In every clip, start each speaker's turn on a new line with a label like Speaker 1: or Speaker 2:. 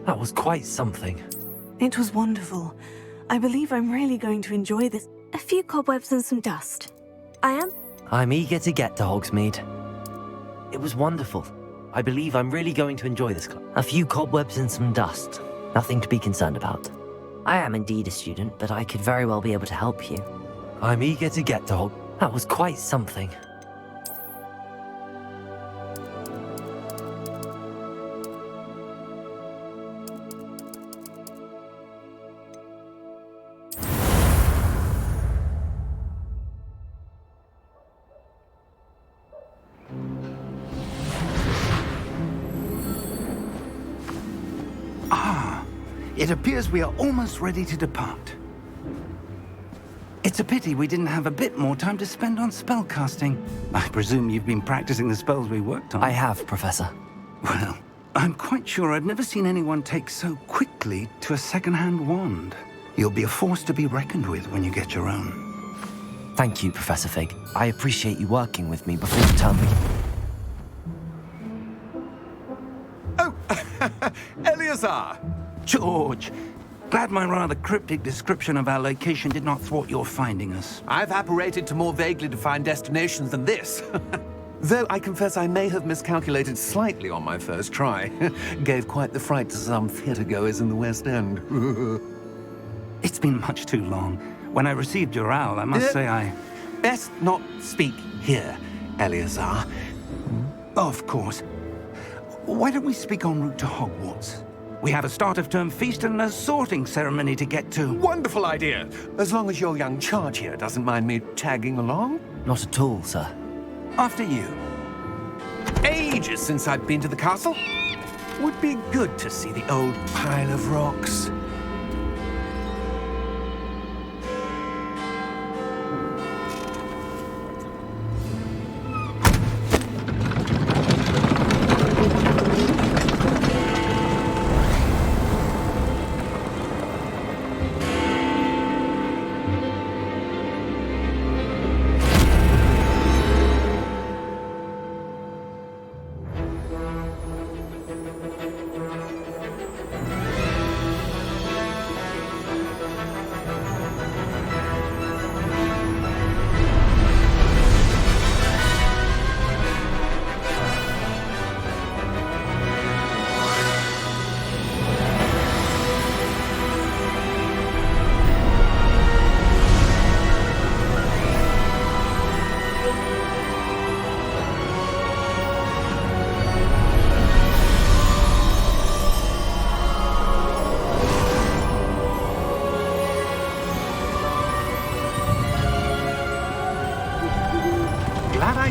Speaker 1: That was quite something.
Speaker 2: It was wonderful. I believe I'm really going to enjoy this. A few cobwebs and some dust.
Speaker 1: I'm eager to get to Hogsmeade. It was wonderful. I believe I'm really going to enjoy this club. A few cobwebs and some dust. Nothing to be concerned about.
Speaker 3: I am indeed a student, but I could very well be able to help you.
Speaker 1: I'm eager to get to That was quite something.
Speaker 4: It appears we are almost ready to depart. It's a pity we didn't have a bit more time to spend on spellcasting. I presume you've been practicing the spells we worked on.
Speaker 1: I have, Professor.
Speaker 4: Well, I'm quite sure I've never seen anyone take so quickly to a second-hand wand. You'll be a force to be reckoned with when you get your own.
Speaker 1: Thank you, Professor Fig. I appreciate you working with me before the term begins.
Speaker 5: Oh, Eleazar!
Speaker 4: George, glad my rather cryptic description of our location did not thwart your finding us.
Speaker 5: I've apparated to more vaguely defined destinations than this. Though I confess I may have miscalculated slightly on my first try. Gave quite the fright to some theatre-goers in the West End.
Speaker 4: It's been much too long. When I received your owl, I must say I...
Speaker 5: Best not speak here, Eleazar.
Speaker 4: Of course. Why don't we speak en route to Hogwarts? We have a start-of-term feast and a sorting ceremony to get to.
Speaker 5: Wonderful idea! As long as your young charge here doesn't mind me tagging along.
Speaker 1: Not at all, sir.
Speaker 4: After you.
Speaker 5: Ages since I've been to the castle. Would be good to see the old pile of rocks.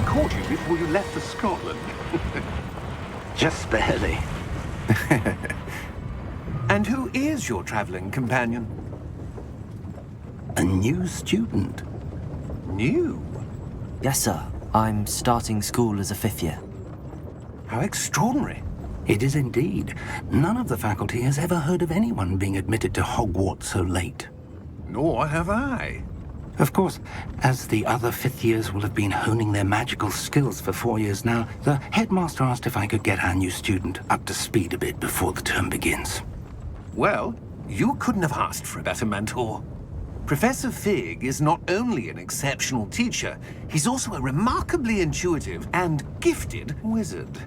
Speaker 5: Caught you before you left for Scotland.
Speaker 4: Just barely.
Speaker 5: And who is your traveling companion?
Speaker 4: A new student.
Speaker 5: New?
Speaker 1: Yes, sir. I'm starting school as a 5th year.
Speaker 5: How extraordinary.
Speaker 4: It is indeed. None of the faculty has ever heard of anyone being admitted to Hogwarts so late.
Speaker 5: Nor have I.
Speaker 4: Of course, as the other 5th years will have been honing their magical skills for 4 years now, the headmaster asked if I could get our new student up to speed a bit before the term begins.
Speaker 5: Well, you couldn't have asked for a better mentor. Professor Fig is not only an exceptional teacher, he's also a remarkably intuitive and gifted wizard.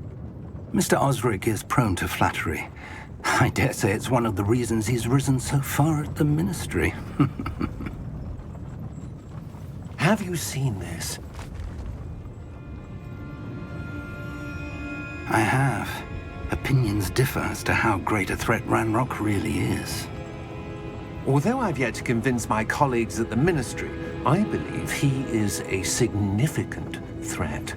Speaker 4: Mr. Osric is prone to flattery. I dare say it's one of the reasons he's risen so far at the Ministry.
Speaker 5: Have you seen this?
Speaker 4: I have. Opinions differ as to how great a threat Ranrock really is.
Speaker 5: Although I've yet to convince my colleagues at the Ministry, I believe he is a significant threat.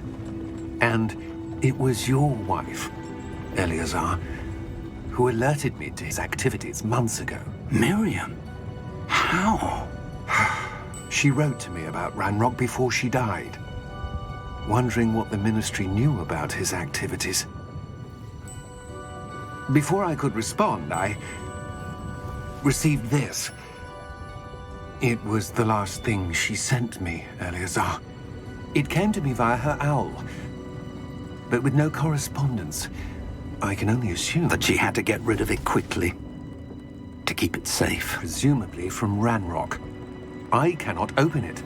Speaker 5: And it was your wife, Eleazar, who alerted me to his activities months ago.
Speaker 4: Miriam? How?
Speaker 5: She wrote to me about Ranrock before she died, wondering what the Ministry knew about his activities. Before I could respond, I received this. It was the last thing she sent me, Eleazar. It came to me via her owl, but with no correspondence. I can only assume
Speaker 4: That she had to get rid of it quickly to keep it safe.
Speaker 5: presumably from Ranrock. I cannot open it.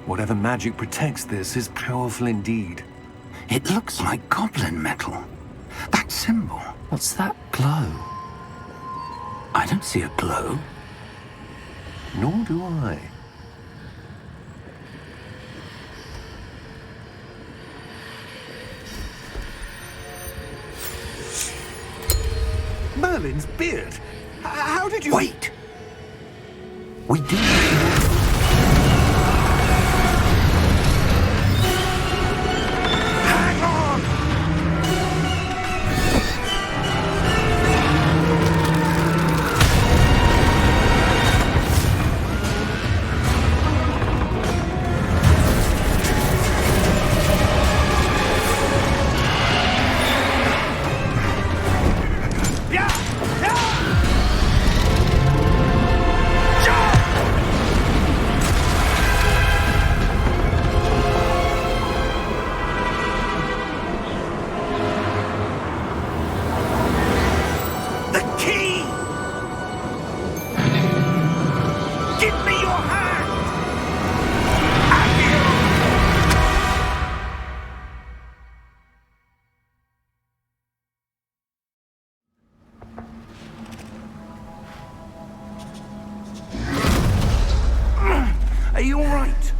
Speaker 5: Whatever magic protects this is powerful indeed.
Speaker 4: It looks like goblin metal. That symbol.
Speaker 1: What's that glow?
Speaker 4: I don't see a glow.
Speaker 5: Nor do I. Merlin's beard! How did you...
Speaker 4: Wait! We do... Hang on! The key! Give me your hand! Are you all right?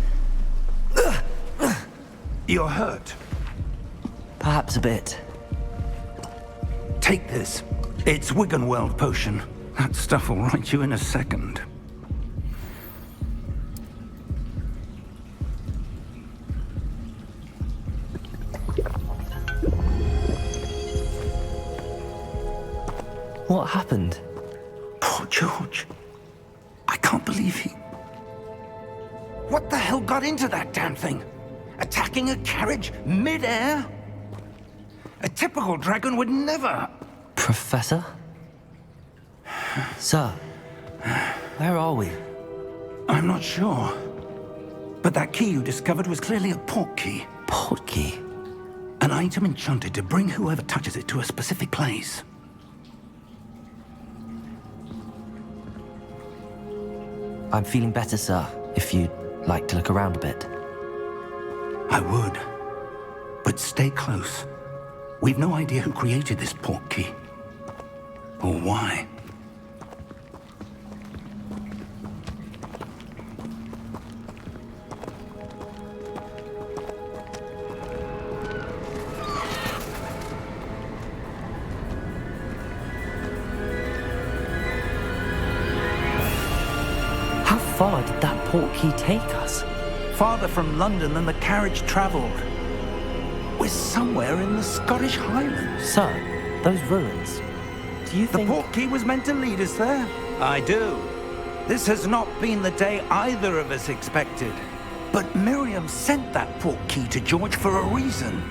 Speaker 4: You're hurt.
Speaker 1: Perhaps a bit.
Speaker 4: Take this. It's Wiggenweld potion. That stuff will right you in a second.
Speaker 1: What happened?
Speaker 4: Poor George. I can't believe he... What the hell got into that damn thing? Attacking a carriage mid-air? A typical dragon would never...
Speaker 1: Professor? Sir, where are we?
Speaker 4: I'm not sure. But that key you discovered was clearly a portkey.
Speaker 1: Portkey?
Speaker 4: An item enchanted to bring whoever touches it to a specific place.
Speaker 1: I'm feeling better, sir, if you'd like to look around a bit.
Speaker 4: I would. But stay close. We've no idea who created this portkey. Or why.
Speaker 1: How far did that portkey take us?
Speaker 4: Farther from London than the carriage travelled. We're somewhere in the Scottish Highlands.
Speaker 1: Sir, those ruins. Do you
Speaker 4: The
Speaker 1: think...
Speaker 4: portkey was meant to lead us there? I do. This has not been the day either of us expected. But Miriam sent that portkey to George for a reason.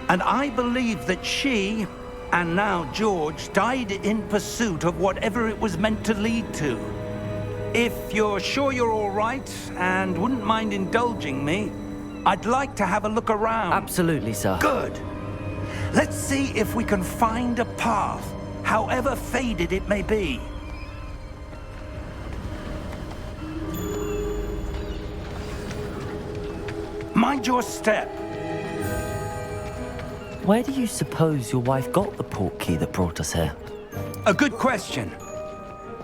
Speaker 4: And I believe that she, and now George, died in pursuit of whatever it was meant to lead to. If you're sure you're all right and wouldn't mind indulging me, I'd like to have a look around.
Speaker 1: Absolutely, sir.
Speaker 4: Good. Let's see if we can find a path, however faded it may be. Mind your step.
Speaker 1: Where do you suppose your wife got the portkey that brought us here?
Speaker 4: A good question.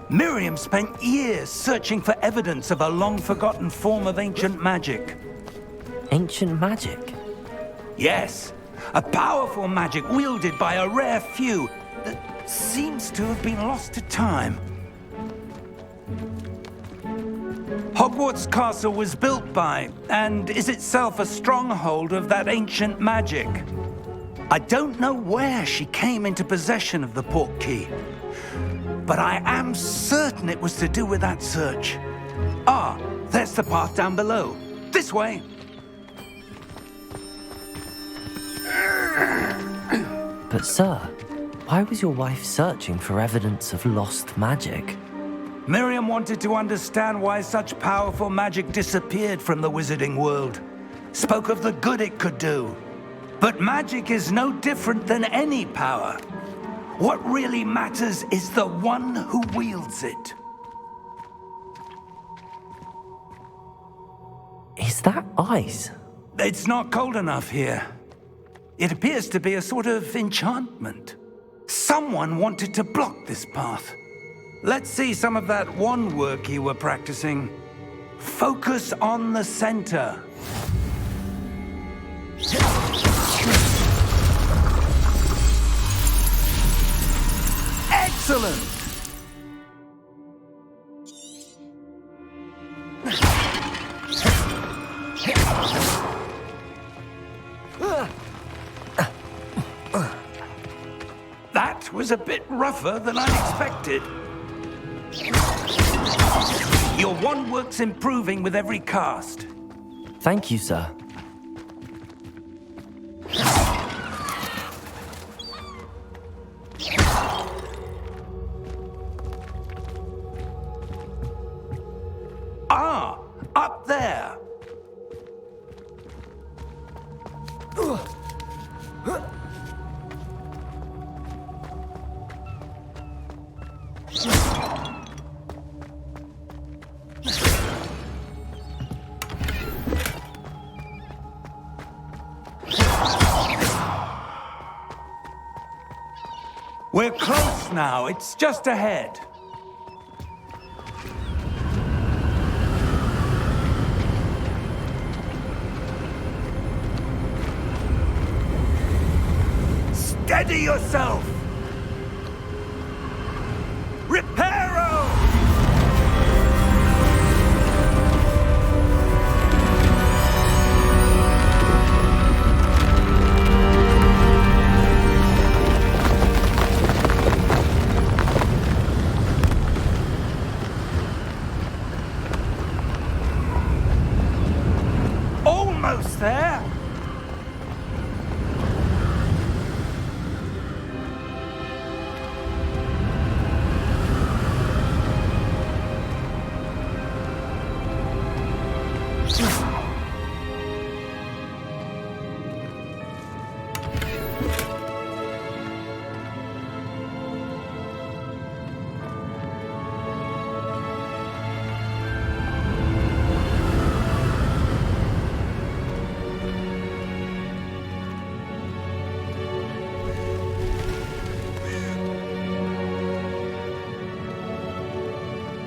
Speaker 4: Miriam spent years searching for evidence of a long-forgotten form of ancient magic.
Speaker 1: Ancient magic?
Speaker 4: Yes, a powerful magic wielded by a rare few that seems to have been lost to time. Hogwarts Castle was built by, and is itself a stronghold of that ancient magic. I don't know where she came into possession of the portkey, but I am certain it was to do with that search. Ah, there's the path down below. This way.
Speaker 1: But sir, why was your wife searching for evidence of lost magic?
Speaker 4: Miriam wanted to understand why such powerful magic disappeared from the wizarding world. Spoke of the good it could do. But magic is no different than any power. What really matters is the one who wields it.
Speaker 1: Is that ice?
Speaker 4: It's not cold enough here. It appears to be a sort of enchantment. Someone wanted to block this path. Let's see some of that wand work you were practicing. Focus on the center. Excellent! That was a bit rougher than I expected. Your wand work's improving with every cast.
Speaker 1: Thank you, sir.
Speaker 4: Ah, up there. We're close now. It's just ahead. Steady yourself! Reparo! Almost there!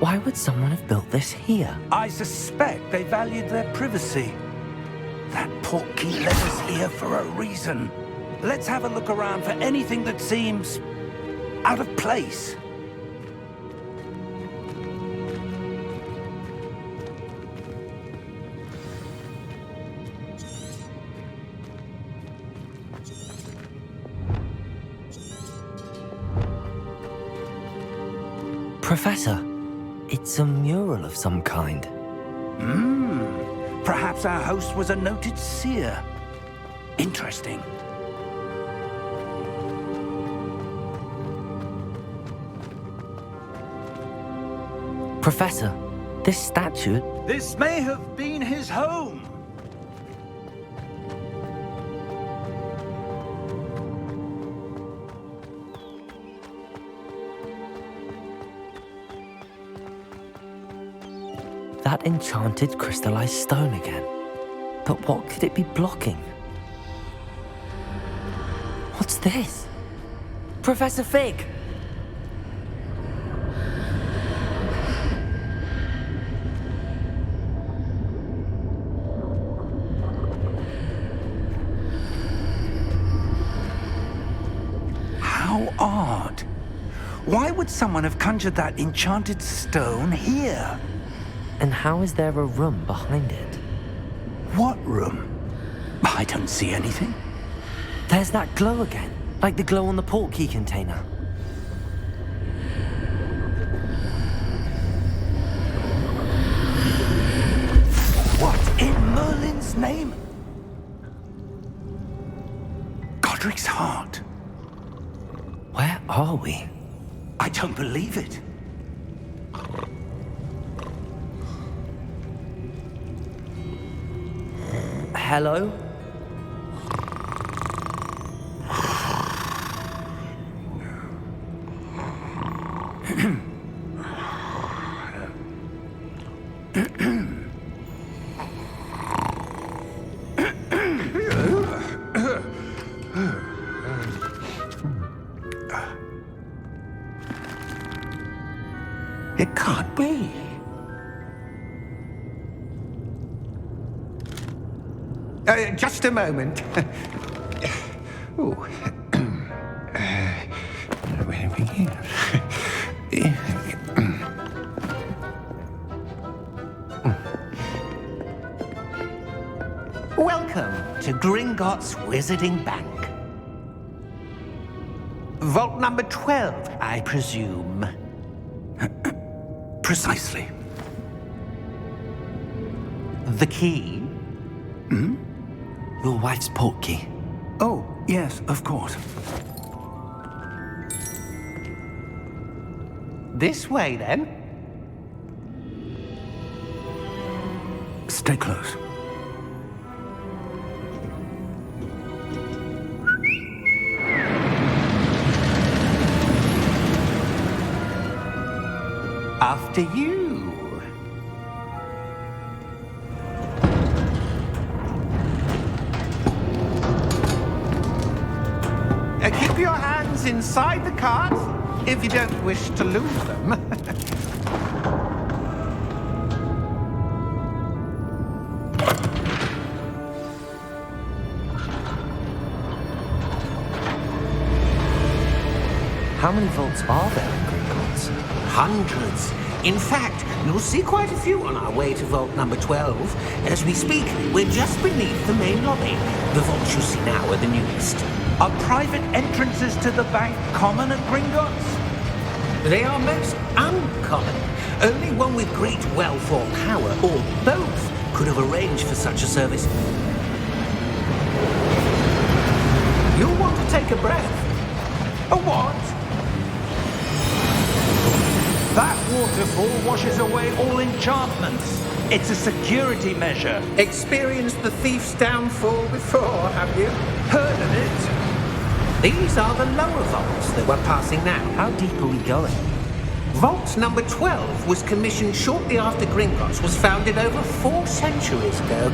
Speaker 1: Why would someone have built this here?
Speaker 4: I suspect they valued their privacy. That Portkey led us here for a reason. Let's have a look around for anything that seems out of place.
Speaker 1: Professor, it's a mural of some kind.
Speaker 4: Perhaps our host was a noted seer. Interesting.
Speaker 1: Professor, this statue...
Speaker 4: This may have been his home.
Speaker 1: That enchanted crystallized stone again. But what could it be blocking? What's this? Professor Fig!
Speaker 4: How odd. Why would someone have conjured that enchanted stone here?
Speaker 1: And how is there a room behind it?
Speaker 4: What room? I don't see anything.
Speaker 1: There's that glow again, like the glow on the Portkey container.
Speaker 4: What in Merlin's name? Godric's heart.
Speaker 1: Where are we?
Speaker 4: I don't believe it.
Speaker 1: Hello?
Speaker 5: It can't be. Just a moment. Ooh. Where are we here?
Speaker 4: Welcome to Gringotts Wizarding Bank. Vault number 12, I presume.
Speaker 5: Precisely.
Speaker 4: The key?
Speaker 1: Your wife's portkey.
Speaker 4: Oh, yes, of course. This way, then.
Speaker 5: Stay close.
Speaker 4: After you. Keep your hands inside the cart if you don't wish to lose them.
Speaker 1: How many vaults are there in Gringotts?
Speaker 6: Hundreds. In fact, you'll see quite a few on our way to vault number 12. As we speak, we're just beneath the main lobby. The vaults you see now are the newest.
Speaker 4: Are private entrances to the bank common at Gringotts?
Speaker 6: They are most uncommon. Only one with great wealth or power, or both, could have arranged for such a service. You'll want to take a breath.
Speaker 4: A what? That waterfall washes away all enchantments. It's a security measure.
Speaker 6: Experienced the thief's downfall before, have you?
Speaker 4: Heard of it?
Speaker 6: These are the lower vaults that we're passing now.
Speaker 1: How deep are we going?
Speaker 6: Vault number 12 was commissioned shortly after Gringotts was founded over 4 centuries ago.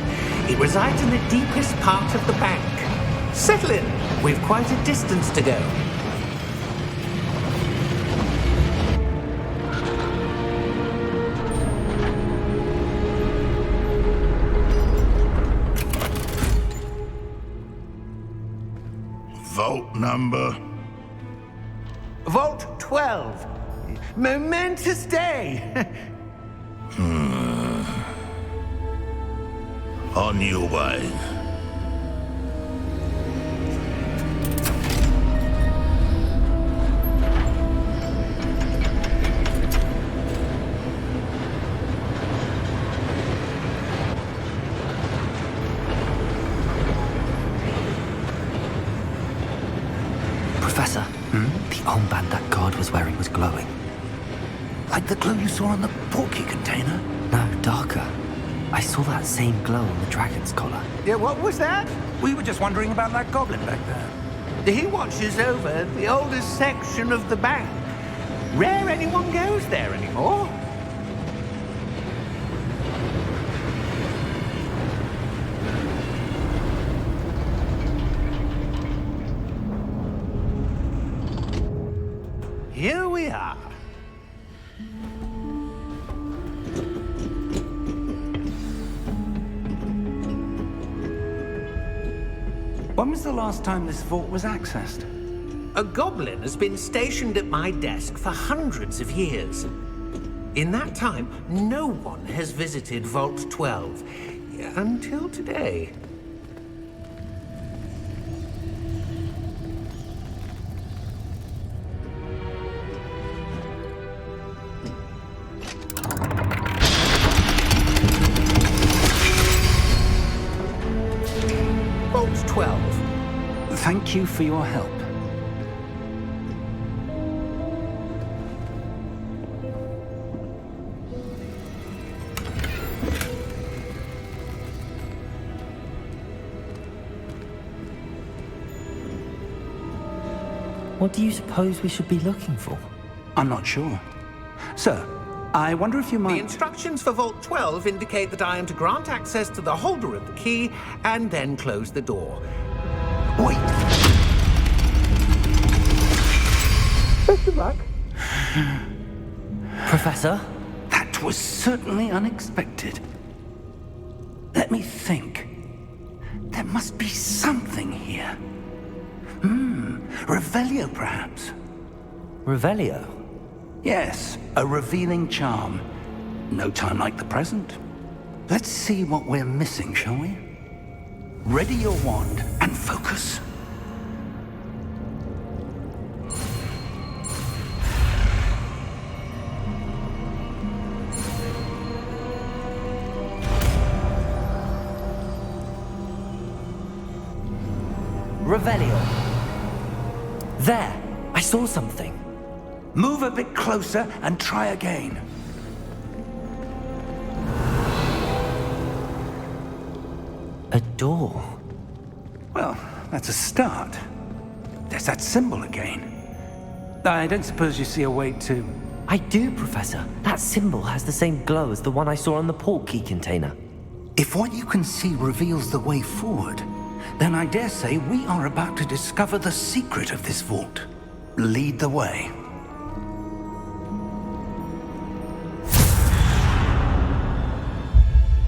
Speaker 6: It resides in the deepest part of the bank. Settle in. We've quite a distance to go.
Speaker 7: Vault number?
Speaker 4: Vault 12. Momentous day.
Speaker 7: On your way.
Speaker 1: Professor, the armband that guard was wearing was glowing.
Speaker 4: Like the glow you saw on the Portkey container?
Speaker 1: No, darker. I saw that same glow on the dragon's collar.
Speaker 4: Yeah, what was that? We were just wondering about that goblin back there.
Speaker 6: He watches over the oldest section of the bank. Rare anyone goes there anymore.
Speaker 4: Here we are. When was the last time this vault was accessed?
Speaker 6: A goblin has been stationed at my desk for hundreds of years. In that time, no one has visited Vault 12 until today. Vault 12.
Speaker 4: Thank you for your help.
Speaker 1: What do you suppose we should be looking for?
Speaker 4: I'm not sure. Sir, I wonder if you
Speaker 6: The
Speaker 4: might...
Speaker 6: instructions for Vault 12 indicate that I am to grant access to the holder of the key and then close the door.
Speaker 4: Wait!
Speaker 6: Best of luck.
Speaker 1: Professor?
Speaker 4: That was certainly unexpected. Let me think. There must be something here. Revelio, perhaps?
Speaker 1: Revelio?
Speaker 4: Yes, a revealing charm. No time like the present. Let's see what we're missing, shall we? Ready your wand and focus.
Speaker 1: Revelio. There! I saw something.
Speaker 4: Move a bit closer and try again.
Speaker 1: A door.
Speaker 4: Well, that's a start. There's that symbol again. I don't suppose you see a way to...
Speaker 1: I do, Professor. That symbol has the same glow as the one I saw on the Portkey container.
Speaker 4: If what you can see reveals the way forward, then I dare say we are about to discover the secret of this vault. Lead the way.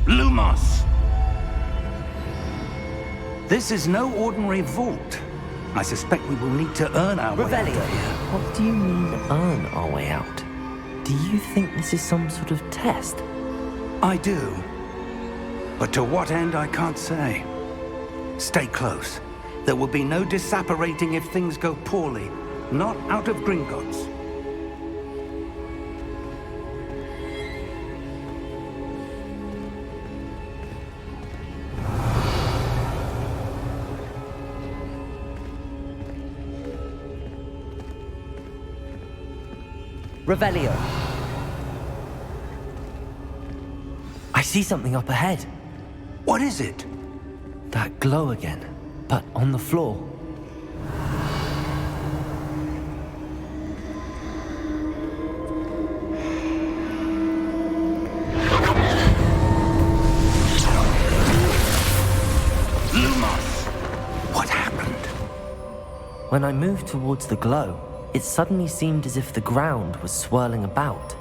Speaker 4: Lumos! This is no ordinary vault. I suspect we will need to earn our way out
Speaker 1: Revelio.
Speaker 4: of here.
Speaker 1: What do you mean, earn our way out? Do you think this is some sort of test?
Speaker 4: I do. But to what end, I can't say. Stay close. There will be no disapparating if things go poorly. Not out of Gringotts.
Speaker 1: Revelio. I see something up ahead.
Speaker 4: What is it?
Speaker 1: That glow again, but on the floor.
Speaker 4: Lumos! What happened?
Speaker 1: When I moved towards the glow, it suddenly seemed as if the ground was swirling about.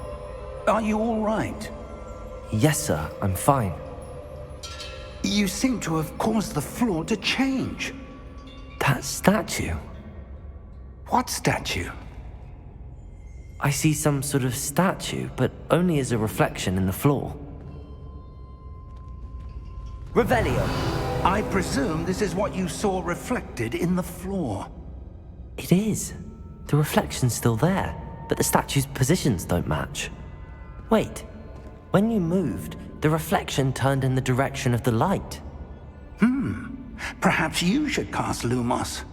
Speaker 4: Are you all right?
Speaker 1: Yes, sir, I'm fine.
Speaker 4: You seem to have caused the floor to change.
Speaker 1: That statue.
Speaker 4: What statue?
Speaker 1: I see some sort of statue, but only as a reflection in the floor. Revelio.
Speaker 4: I presume this is what you saw reflected in the floor.
Speaker 1: It is. The reflection's still there, but the statue's positions don't match. Wait. When you moved, the reflection turned in the direction of the light.
Speaker 4: Perhaps you should cast Lumos.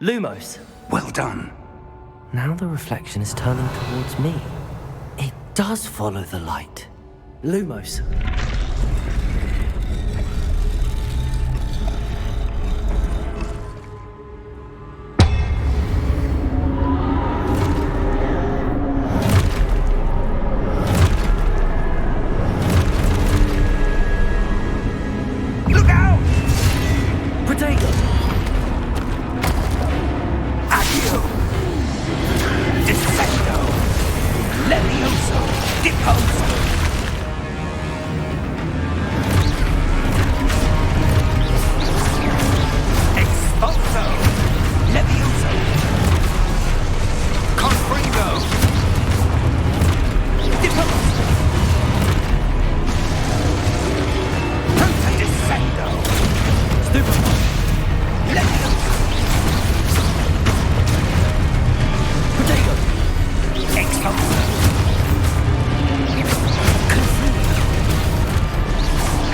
Speaker 1: Lumos.
Speaker 4: Well done.
Speaker 1: Now the reflection is turning towards me. It does follow the light. Lumos.
Speaker 4: Look out!
Speaker 1: Protego!
Speaker 4: Accio! Dissecto! Levioso! Deposo! Expulso! Levioso! Confringo! Deposo! Punta Dissecto!
Speaker 1: Stupefy!
Speaker 4: Levioso!
Speaker 1: Protego!
Speaker 4: Expulso!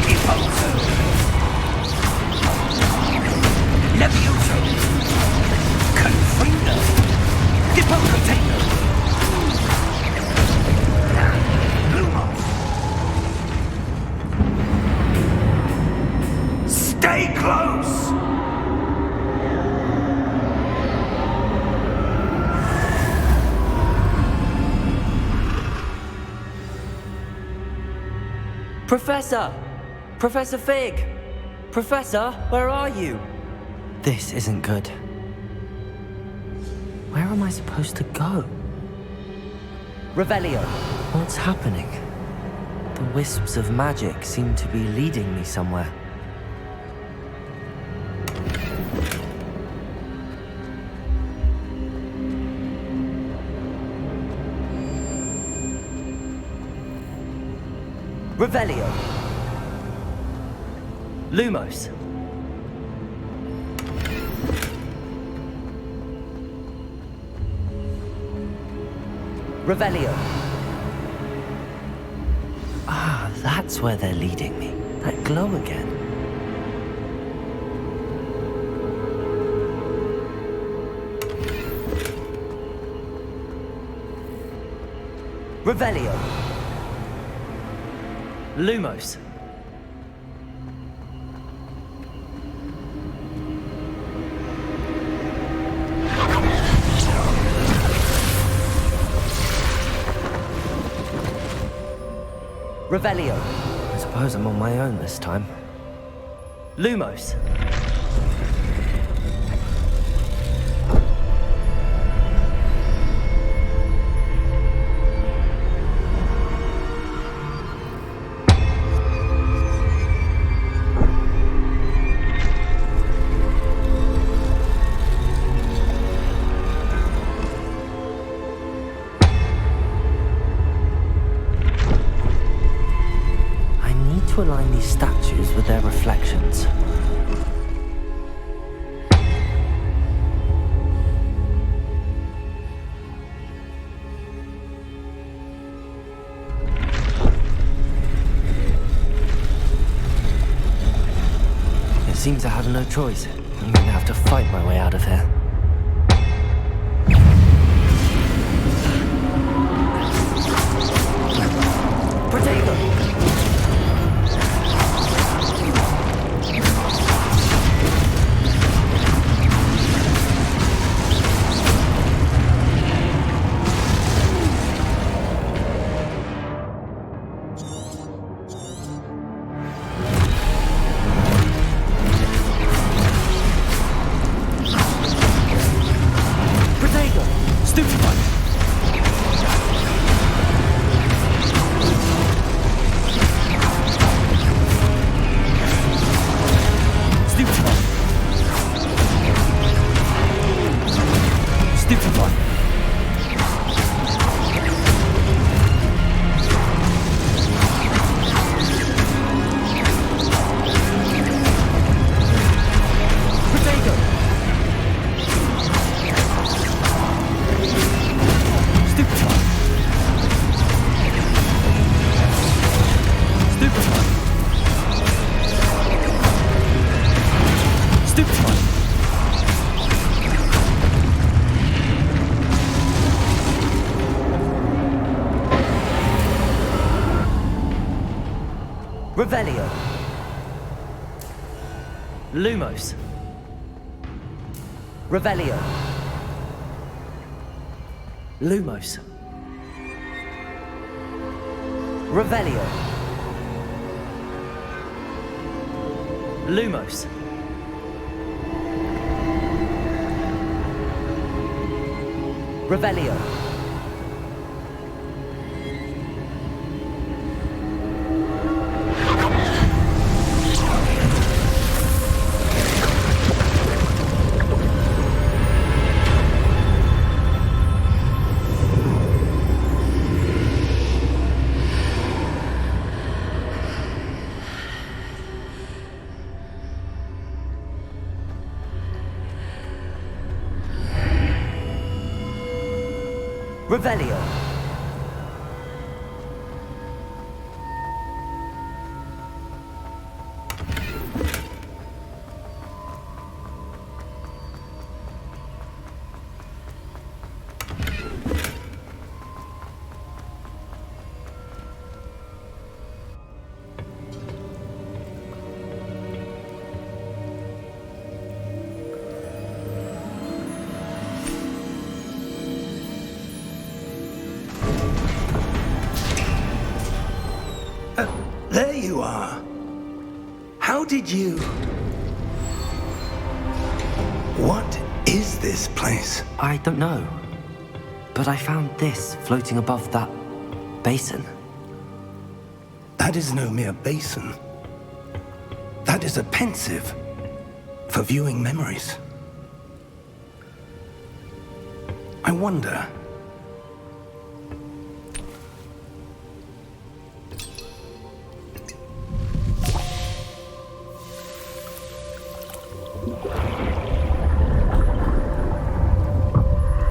Speaker 4: Deposo! Levioso!
Speaker 1: Professor! Professor Fig! Professor, where are you? This isn't good. Where am I supposed to go? Revelio! What's happening? The wisps of magic seem to be leading me somewhere. Revelio! Lumos! Revelio! Ah, that's where they're leading me. That glow again. Revelio! Lumos! Revelio. I suppose I'm on my own this time. Lumos. To align these statues with their reflections. It seems I have no choice. I'm going to have to fight my way out of here. Revelio. Lumos. Revelio. Lumos. Revelio. Lumos. Revelio. Revelio.
Speaker 4: you are. How did you... What is this place?
Speaker 1: I don't know. But I found this floating above that basin.
Speaker 4: That is no mere basin. That is a pensive for viewing memories. I wonder...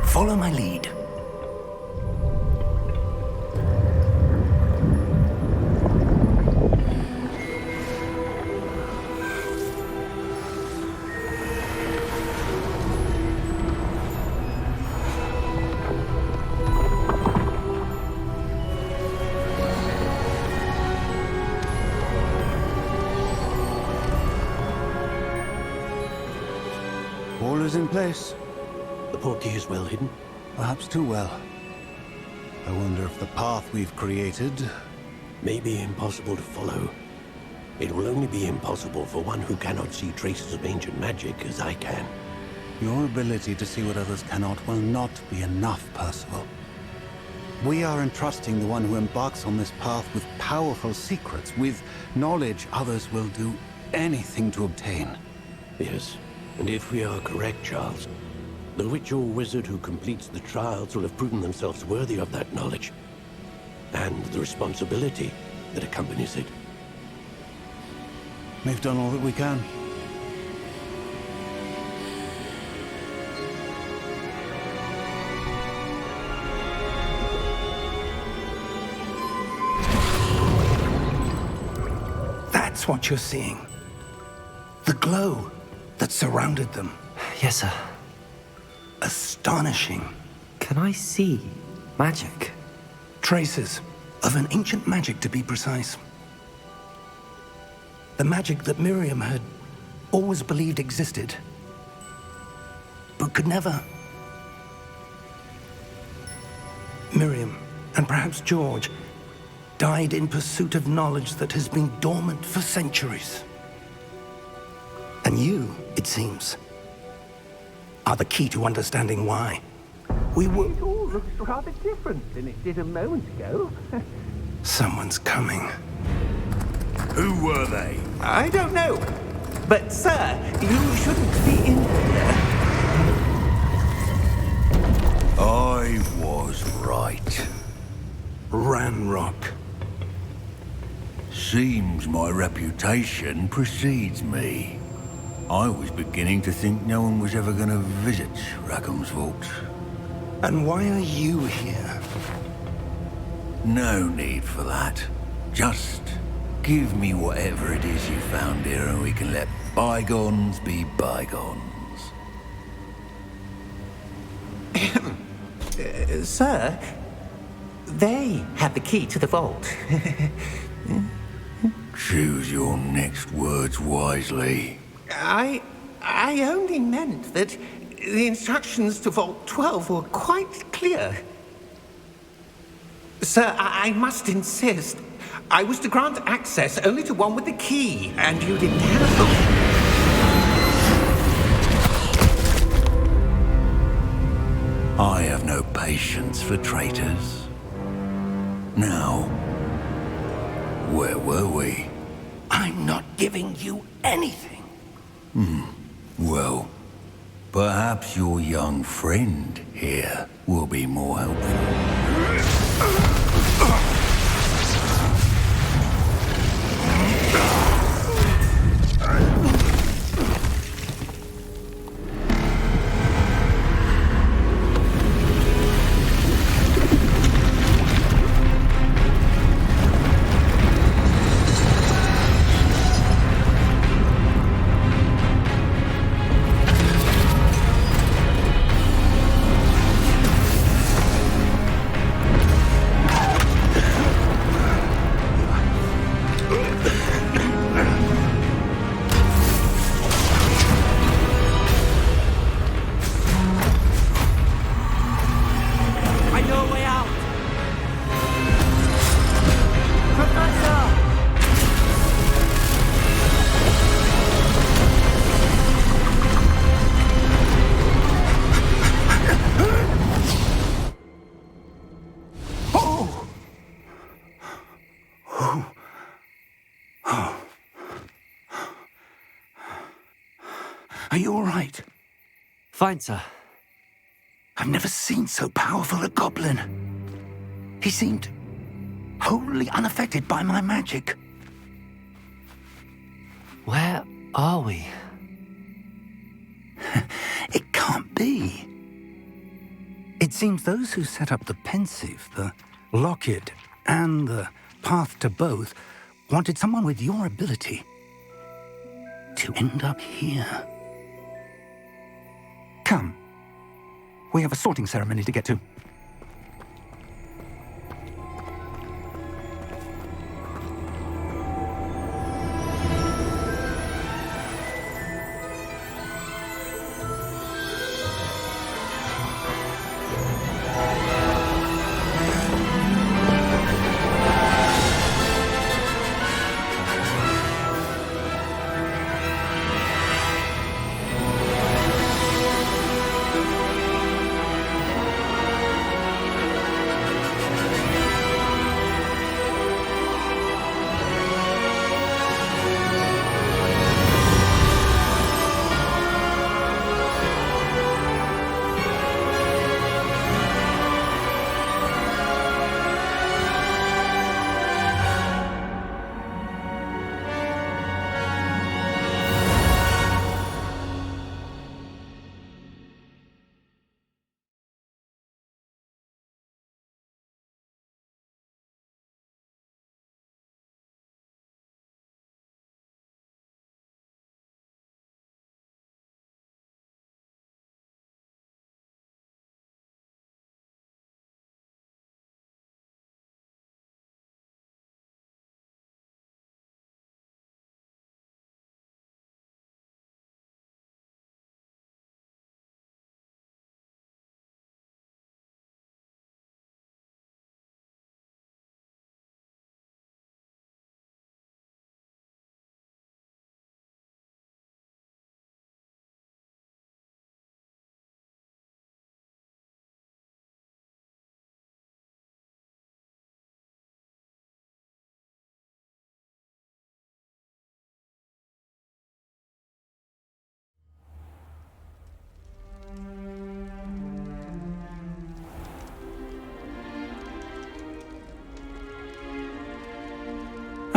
Speaker 4: Follow my lead.
Speaker 8: All is in place.
Speaker 9: The Portkey is well hidden.
Speaker 8: Perhaps too well. I wonder if the path we've created...
Speaker 9: May be impossible to follow. It will only be impossible for one who cannot see traces of ancient magic as I can.
Speaker 8: Your ability to see what others cannot will not be enough, Percival. We are entrusting the one who embarks on this path with powerful secrets, with knowledge others will do anything to obtain.
Speaker 9: Yes, and if we are correct, Charles, the witch or wizard who completes the trials will have proven themselves worthy of that knowledge, and the responsibility that accompanies it.
Speaker 8: We've done all that we can.
Speaker 4: That's what you're seeing. The glow that surrounded them.
Speaker 1: Yes, sir.
Speaker 4: Astonishing.
Speaker 1: Can I see magic?
Speaker 4: Traces of an ancient magic, to be precise. The magic that Miriam had always believed existed, but could never. Miriam, and perhaps George, died in pursuit of knowledge that has been dormant for centuries. And you, it seems, are the key to understanding why. We were...
Speaker 6: It all looks rather different than it did a moment ago.
Speaker 4: Someone's coming.
Speaker 7: Who were they?
Speaker 6: I don't know. But, sir, you shouldn't be in here.
Speaker 7: I was right.
Speaker 4: Ranrock.
Speaker 7: Seems my reputation precedes me. I was beginning to think no one was ever going to visit Rackham's vault.
Speaker 4: And why are you here?
Speaker 7: No need for that. Just give me whatever it is you found here and we can let bygones be bygones.
Speaker 6: Sir, they have the key to the vault.
Speaker 7: Choose your next words wisely.
Speaker 6: I only meant that the instructions to Vault 12 were quite clear. Sir, I must insist. I was to grant access only to one with the key, and you didn't have them.
Speaker 7: I have no patience for traitors. Now, where were we?
Speaker 4: I'm not giving you anything.
Speaker 7: Well, perhaps your young friend here will be more helpful.
Speaker 4: all right?
Speaker 1: Fine, sir.
Speaker 4: I've never seen so powerful a goblin. He seemed wholly unaffected by my magic.
Speaker 1: Where are we?
Speaker 4: It can't be. It seems those who set up the pensive, the locket, and the path to both wanted someone with your ability to end up here. Come. We have a sorting ceremony to get to.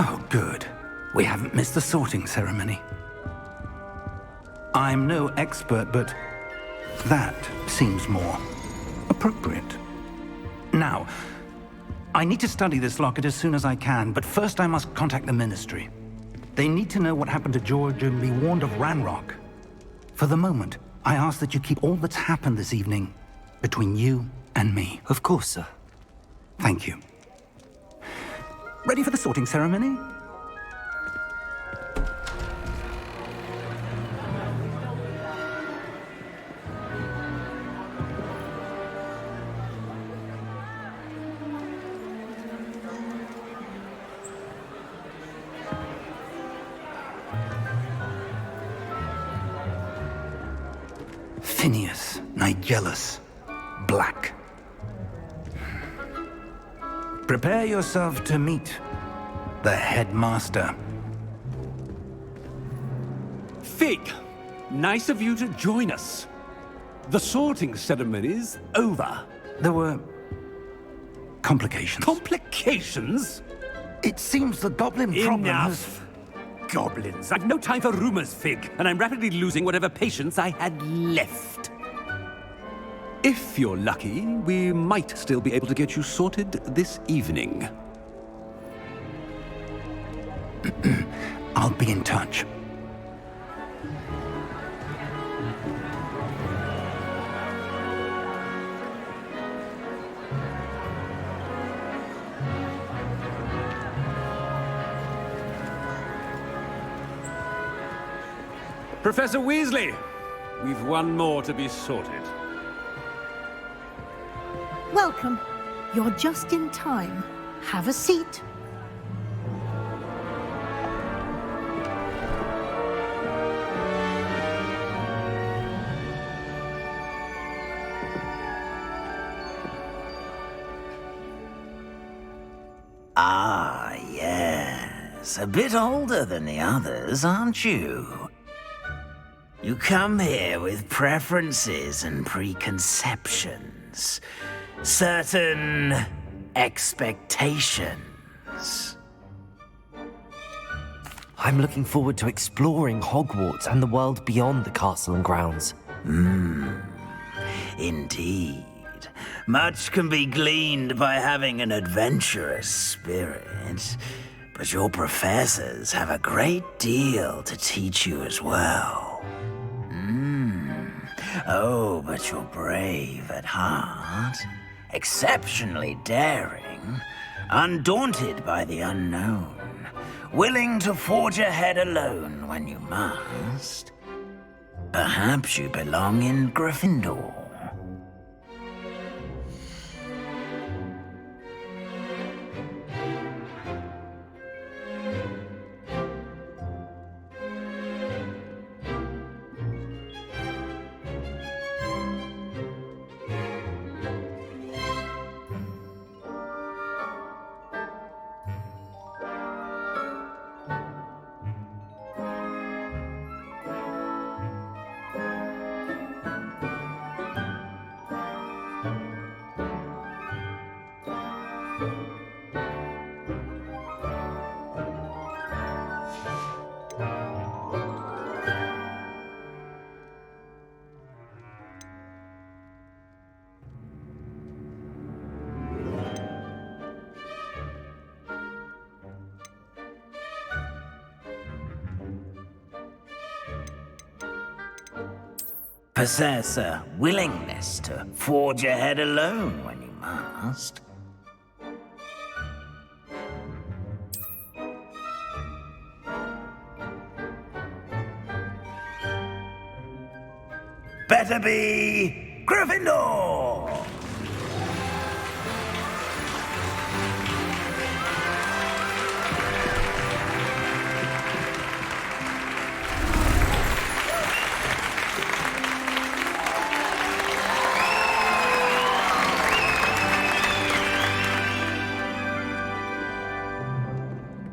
Speaker 4: Oh, good. We haven't missed the sorting ceremony. I'm no expert, but that seems more appropriate. Now, I need to study this locket as soon as I can, but first I must contact the Ministry. They need to know what happened to George and be warned of Ranrock. For the moment, I ask that you keep all that's happened this evening between you and me.
Speaker 1: Of course, sir.
Speaker 4: Thank you. Ready for the sorting ceremony? Phineas, Nigellus, Black. Prepare yourself to meet the headmaster.
Speaker 10: Fig, nice of you to join us. The sorting ceremony's over.
Speaker 4: There were complications.
Speaker 10: Complications?
Speaker 4: It seems the goblin problem has...
Speaker 10: Enough! Goblins. I've no time for rumors, Fig, and I'm rapidly losing whatever patience I had left. If you're lucky, we might still be able to get you sorted this evening.
Speaker 4: I'll be in touch.
Speaker 10: Professor Weasley, we've one more to be sorted.
Speaker 11: Welcome. You're just in time. Have a seat.
Speaker 12: Ah, yes. A bit older than the others, aren't you? You come here with preferences and preconceptions. Certain expectations.
Speaker 1: I'm looking forward to exploring Hogwarts and the world beyond the castle and grounds.
Speaker 12: Indeed. Much can be gleaned by having an adventurous spirit, but your professors have a great deal to teach you as well. Oh, but you're brave at heart, exceptionally daring, undaunted by the unknown, willing to forge ahead alone when you must. Perhaps you belong in Gryffindor. Possess a willingness to forge ahead alone when you must. Better be Gryffindor!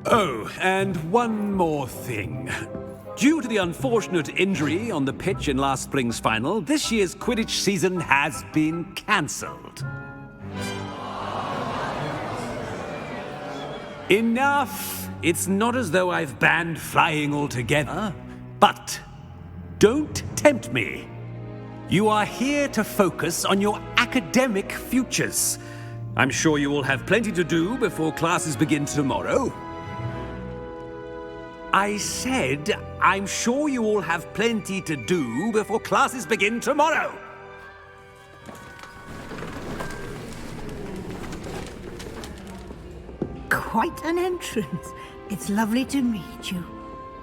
Speaker 10: Oh, and one more thing. Due to the unfortunate injury on the pitch in last spring's final, this year's Quidditch season has been cancelled. Enough! It's not as though I've banned flying altogether, but don't tempt me. You are here to focus on your academic futures. I'm sure you will have plenty to do before classes begin tomorrow. I said, I'm sure you all have plenty to do before classes begin tomorrow.
Speaker 11: Quite an entrance. It's lovely to meet you.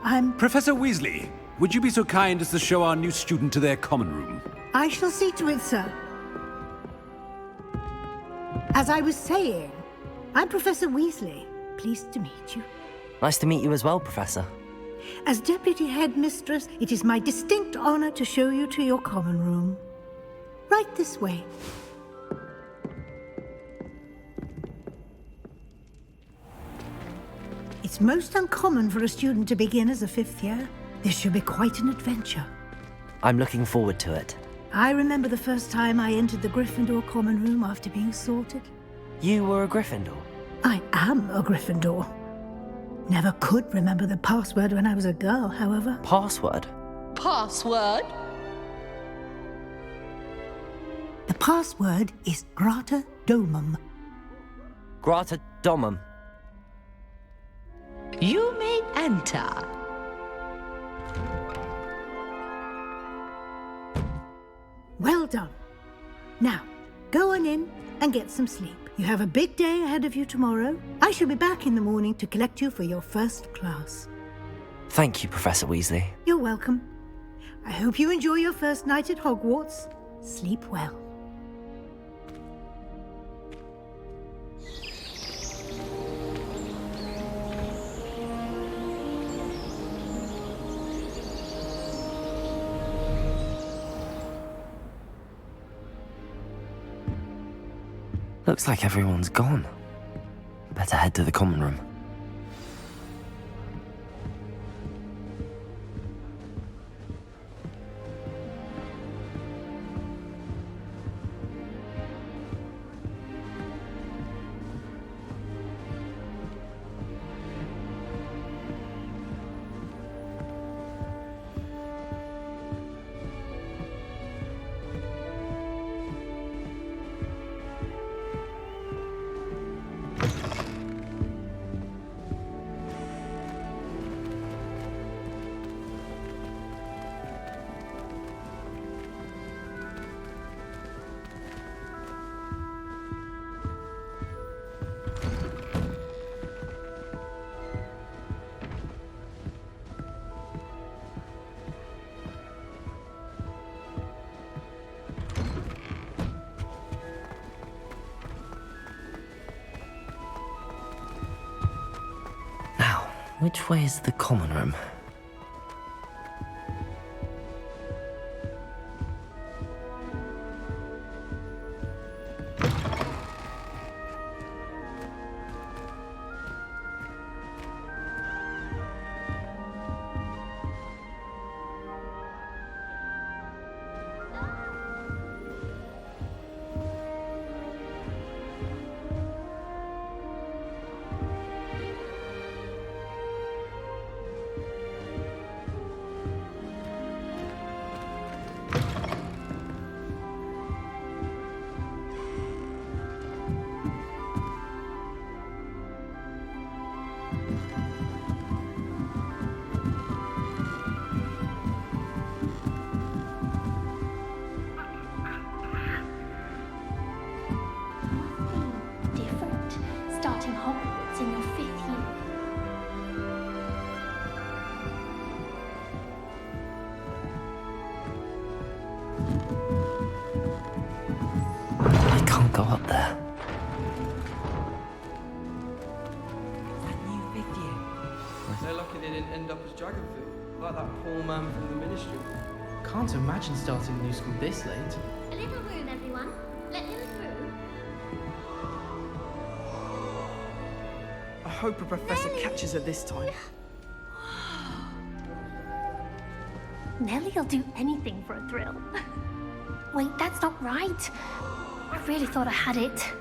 Speaker 11: I'm...
Speaker 10: Professor Weasley, would you be so kind as to show our new student to their common room?
Speaker 11: I shall see to it, sir. As I was saying, I'm Professor Weasley. Pleased to meet you.
Speaker 1: Nice to meet you as well, Professor.
Speaker 11: As Deputy Headmistress, it is my distinct honor to show you to your common room. Right this way. It's most uncommon for a student to begin as a fifth year. This should be quite an adventure.
Speaker 1: I'm looking forward to it.
Speaker 11: I remember the first time I entered the Gryffindor common room after being sorted.
Speaker 1: You were a Gryffindor?
Speaker 11: I am a Gryffindor. Never could remember the password when I was a girl, however.
Speaker 1: Password?
Speaker 13: Password?
Speaker 11: The password is Grata Domum.
Speaker 1: Grata Domum.
Speaker 13: You may enter.
Speaker 11: Well done. Now, go on in and get some sleep. You have a big day ahead of you tomorrow. I shall be back in the morning to collect you for your first class.
Speaker 1: Thank you, Professor Weasley.
Speaker 11: You're welcome. I hope you enjoy your first night at Hogwarts. Sleep well.
Speaker 1: Looks like everyone's gone. Better head to the common room. Which way is the common room?
Speaker 14: Different. Starting Hogwarts in your 5th year.
Speaker 1: I can't go up there.
Speaker 15: They're lucky they didn't end up as dragon food, like that poor man from the ministry. Can't imagine starting a new school this late.
Speaker 14: A little room, everyone. Let him through.
Speaker 15: I hope a professor catches her this time.
Speaker 14: Nellie'll do anything for a thrill. Wait, that's not right. I really thought I had it.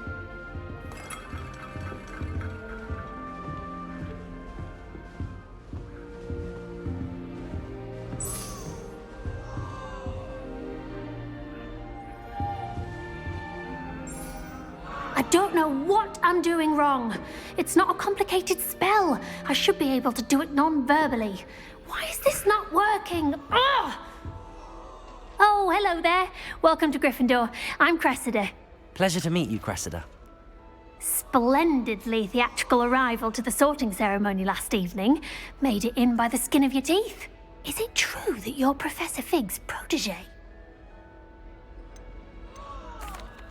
Speaker 14: I don't know what I'm doing wrong. It's not a complicated spell. I should be able to do it non-verbally. Why is this not working? Ugh! Oh, hello there. Welcome to Gryffindor. I'm Cressida.
Speaker 1: Pleasure to meet you, Cressida.
Speaker 14: Splendidly theatrical arrival to the sorting ceremony last evening. Made it in by the skin of your teeth. Is it true that you're Professor Fig's protege?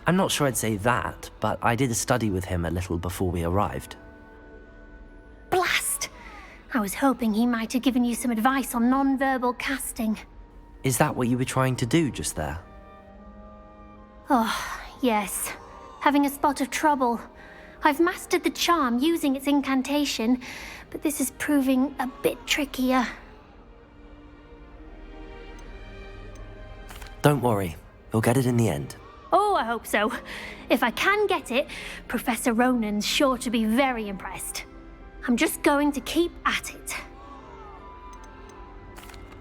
Speaker 1: I'm not sure I'd say that, but I did a study with him a little before we arrived.
Speaker 14: Blast! I was hoping he might have given you some advice on non-verbal casting.
Speaker 1: Is that what you were trying to do just there?
Speaker 14: Oh, yes. Having a spot of trouble. I've mastered the charm using its incantation, but this is proving a bit trickier.
Speaker 1: Don't worry, you'll get it in the end.
Speaker 14: Oh, I hope so. If I can get it, Professor Ronan's sure to be very impressed. I'm just going to keep at it.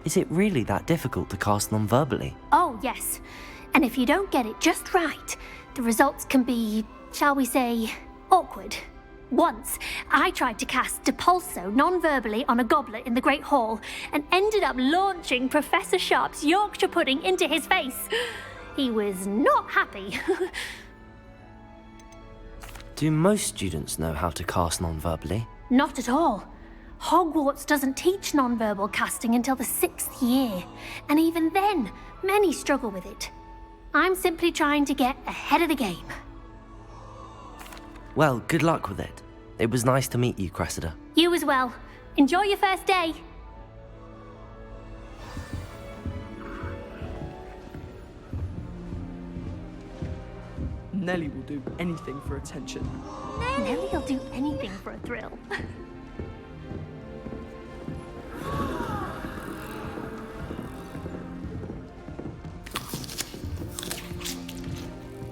Speaker 1: Is it really that difficult to cast non-verbally?
Speaker 14: Oh, yes. And if you don't get it just right, the results can be, shall we say, awkward. Once, I tried to cast Depulso non-verbally on a goblet in the Great Hall and ended up launching Professor Sharp's Yorkshire pudding into his face. He was not happy.
Speaker 1: Do most students know how to cast non-verbally?
Speaker 14: Not at all. Hogwarts doesn't teach non-verbal casting until the 6th year, and even then, many struggle with it. I'm simply trying to get ahead of the game.
Speaker 1: Well, good luck with it. It was nice to meet you, Cressida.
Speaker 14: You as well. Enjoy your first day.
Speaker 15: Nellie will do anything for attention.
Speaker 14: Nellie'll do anything for a thrill.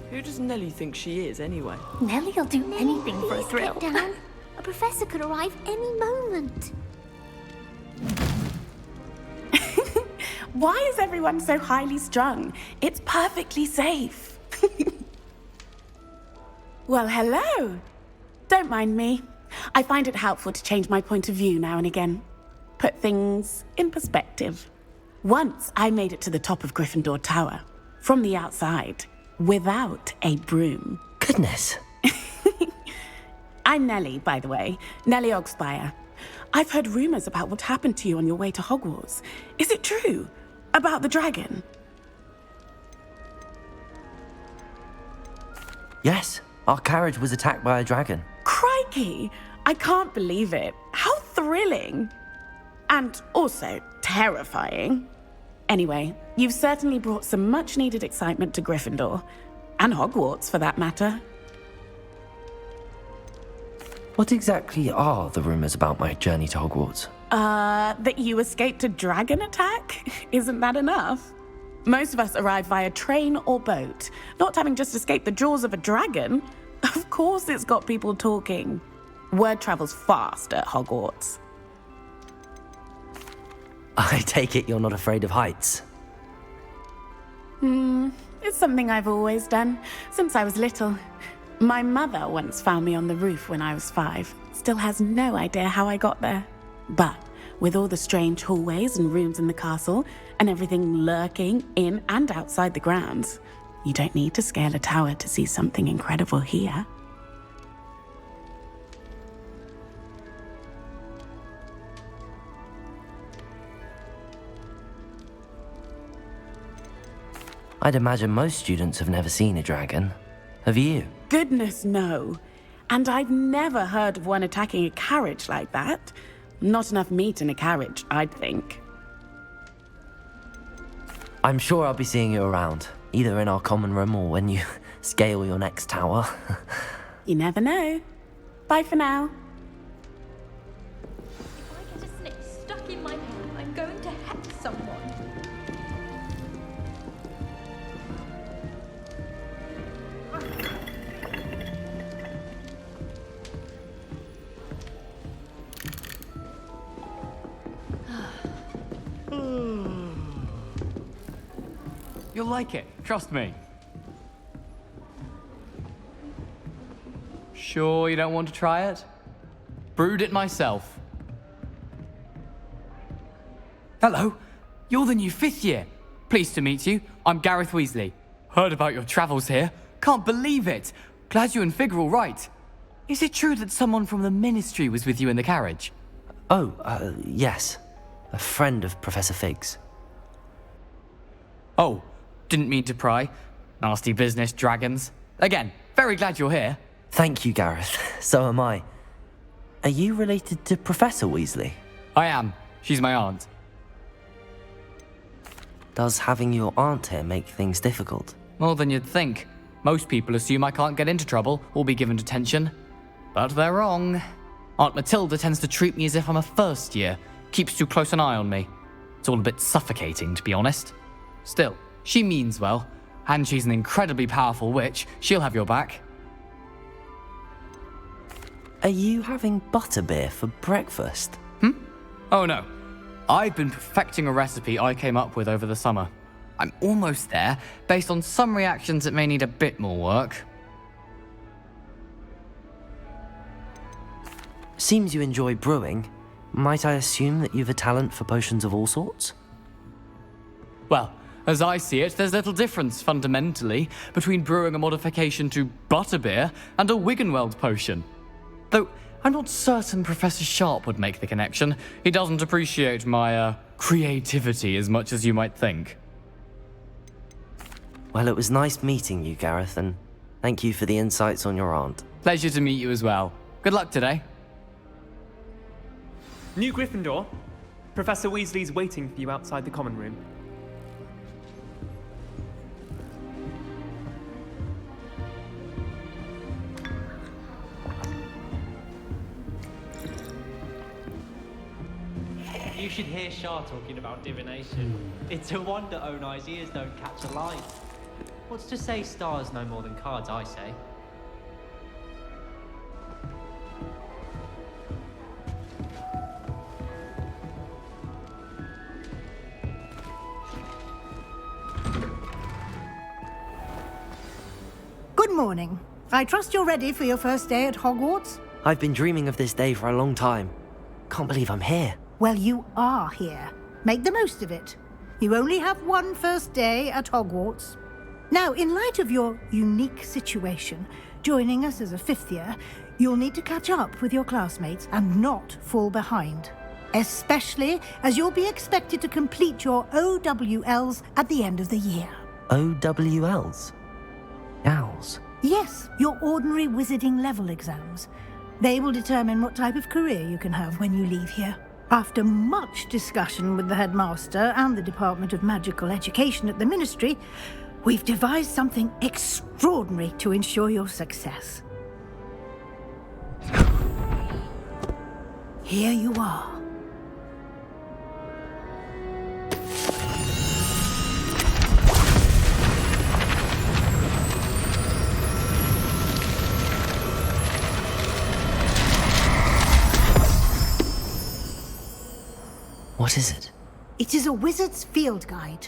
Speaker 15: Who does Nellie think she is, anyway?
Speaker 14: Nellie'll do anything for a thrill.
Speaker 16: Get down. A professor could arrive any moment.
Speaker 17: Why is everyone so highly strung? It's perfectly safe. Well, hello. Don't mind me. I find it helpful to change my point of view now and again. Put things in perspective. Once I made it to the top of Gryffindor Tower, from the outside, without a broom.
Speaker 1: Goodness.
Speaker 17: I'm Nellie, by the way. Nellie Ogspire. I've heard rumors about what happened to you on your way to Hogwarts. Is it true? About the dragon?
Speaker 1: Yes, our carriage was attacked by a dragon.
Speaker 17: Crikey! I can't believe it. How thrilling. And also terrifying. Anyway, you've certainly brought some much-needed excitement to Gryffindor. And Hogwarts, for that matter.
Speaker 1: What exactly are the rumours about my journey to Hogwarts?
Speaker 17: That you escaped a dragon attack? Isn't that enough? Most of us arrive via train or boat, not having just escaped the jaws of a dragon. Of course it's got people talking. Word travels fast at Hogwarts.
Speaker 1: I take it you're not afraid of heights?
Speaker 17: It's something I've always done, since I was little. My mother once found me on the roof when I was 5. Still has no idea how I got there. But with all the strange hallways and rooms in the castle, and everything lurking in and outside the grounds, you don't need to scale a tower to see something incredible here.
Speaker 1: I'd imagine most students have never seen a dragon. Have you?
Speaker 17: Goodness, no. And I've never heard of one attacking a carriage like that. Not enough meat in a carriage, I'd think.
Speaker 1: I'm sure I'll be seeing you around, either in our common room or when you scale your next tower.
Speaker 17: You never know. Bye for now.
Speaker 14: If I get a snake stuck in my head, I'm going to hex someone.
Speaker 18: You'll like it, trust me. Sure you don't want to try it? Brewed it myself. Hello, you're the new 5th year. Pleased to meet you. I'm Gareth Weasley. Heard about your travels here. Can't believe it. Glad you and Fig are all right. Is it true that someone from the Ministry was with you in the carriage?
Speaker 1: Oh, yes. A friend of Professor Fig's.
Speaker 18: Oh, didn't mean to pry. Nasty business, dragons. Again, very glad you're here.
Speaker 1: Thank you, Gareth. So am I. Are you related to Professor Weasley?
Speaker 18: I am. She's my aunt.
Speaker 1: Does having your aunt here make things difficult?
Speaker 18: More than you'd think. Most people assume I can't get into trouble or be given detention. But they're wrong. Aunt Matilda tends to treat me as if I'm a first year. Keeps too close an eye on me. It's all a bit suffocating, to be honest. Still, she means well. And she's an incredibly powerful witch. She'll have your back.
Speaker 1: Are you having butterbeer for breakfast?
Speaker 18: Oh no. I've been perfecting a recipe I came up with over the summer. I'm almost there. Based on some reactions, it may need a bit more work.
Speaker 1: Seems you enjoy brewing. Might I assume that you've a talent for potions of all sorts?
Speaker 18: Well, as I see it, there's little difference, fundamentally, between brewing a modification to butterbeer and a Wiggenweld potion. Though, I'm not certain Professor Sharp would make the connection. He doesn't appreciate my, creativity as much as you might think.
Speaker 1: Well, it was nice meeting you, Gareth, and thank you for the insights on your aunt.
Speaker 18: Pleasure to meet you as well. Good luck today.
Speaker 19: New Gryffindor. Professor Weasley's waiting for you outside the common room.
Speaker 20: You should hear Shah talking about divination. It's a wonder Onai's ears don't catch a light. What's to say stars no more than cards, I say.
Speaker 11: Good morning. I trust you're ready for your first day at Hogwarts?
Speaker 1: I've been dreaming of this day for a long time. Can't believe I'm here.
Speaker 11: Well, you are here. Make the most of it. You only have one first day at Hogwarts. Now, in light of your unique situation, joining us as a 5th year, you'll need to catch up with your classmates and not fall behind. Especially as you'll be expected to complete your OWLs at the end of the year.
Speaker 1: OWLs? Owls?
Speaker 11: Yes, your ordinary wizarding level exams. They will determine what type of career you can have when you leave here. After much discussion with the headmaster and the Department of Magical Education at the Ministry, we've devised something extraordinary to ensure your success. Here you are.
Speaker 3: What is it?
Speaker 11: It is a wizard's field guide.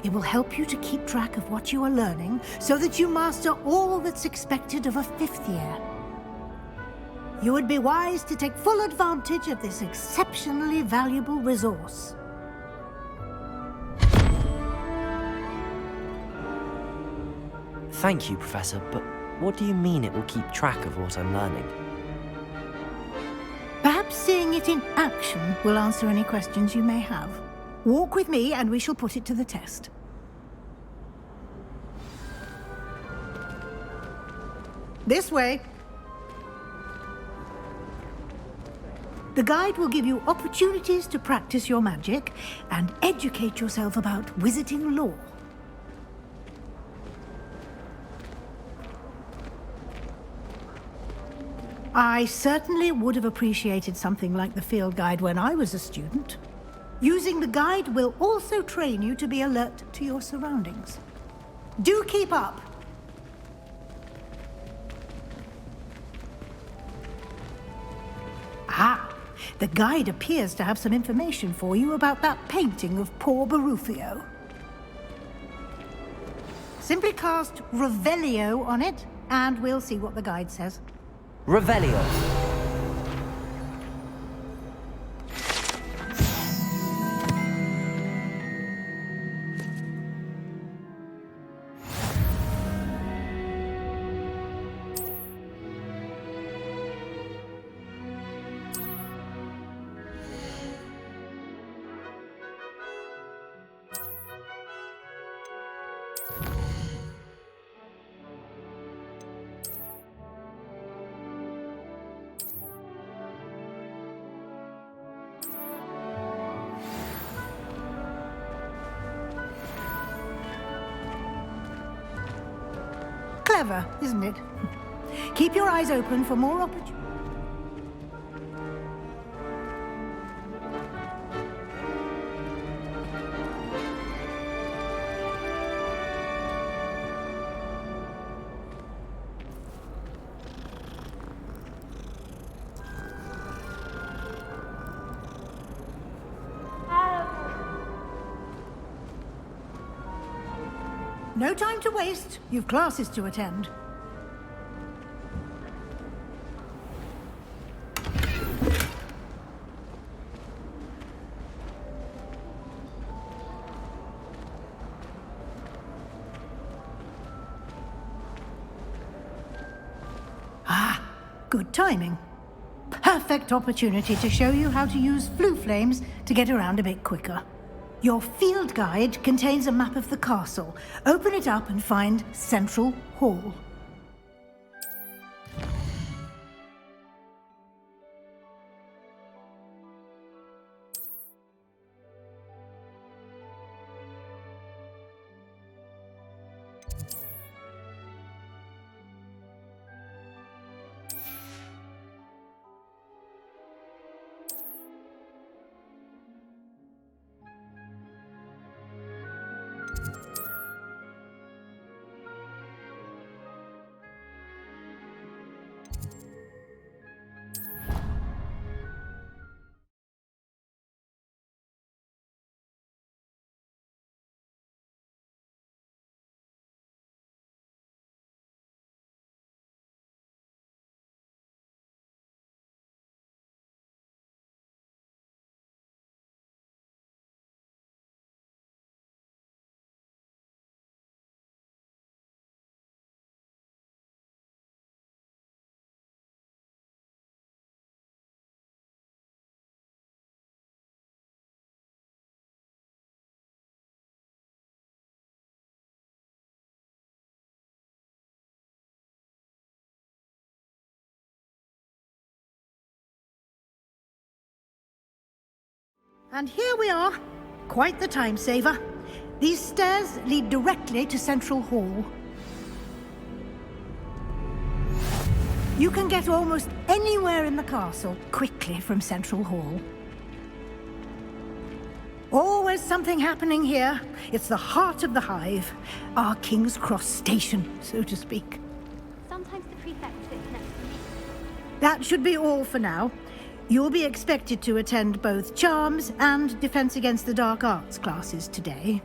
Speaker 11: It will help you to keep track of what you are learning so that you master all that's expected of a 5th year. You would be wise to take full advantage of this exceptionally valuable resource.
Speaker 1: Thank you, Professor, but what do you mean it will keep track of what I'm learning?
Speaker 11: Perhaps seeing it in action will answer any questions you may have. Walk with me and we shall put it to the test. This way. The guide will give you opportunities to practice your magic and educate yourself about wizarding lore. I certainly would have appreciated something like the field guide when I was a student. Using the guide will also train you to be alert to your surroundings. Do keep up! Ah, the guide appears to have some information for you about that painting of poor Barufio. Simply cast Revelio on it, and we'll see what the guide says.
Speaker 1: Revelio.
Speaker 11: Clever, isn't it? Keep your eyes open for more opportunities. No time to waste. You've classes to attend. Ah, good timing. Perfect opportunity to show you how to use flue flames to get around a bit quicker. Your field guide contains a map of the castle. Open it up and find Central Hall. And here we are. Quite the time saver. These stairs lead directly to Central Hall. You can get almost anywhere in the castle quickly from Central Hall. Always something happening here. It's the heart of the hive. Our King's Cross station, so to speak.
Speaker 14: Sometimes the prefect sits next to me.
Speaker 11: That should be all for now. You'll be expected to attend both Charms and Defense Against the Dark Arts classes today.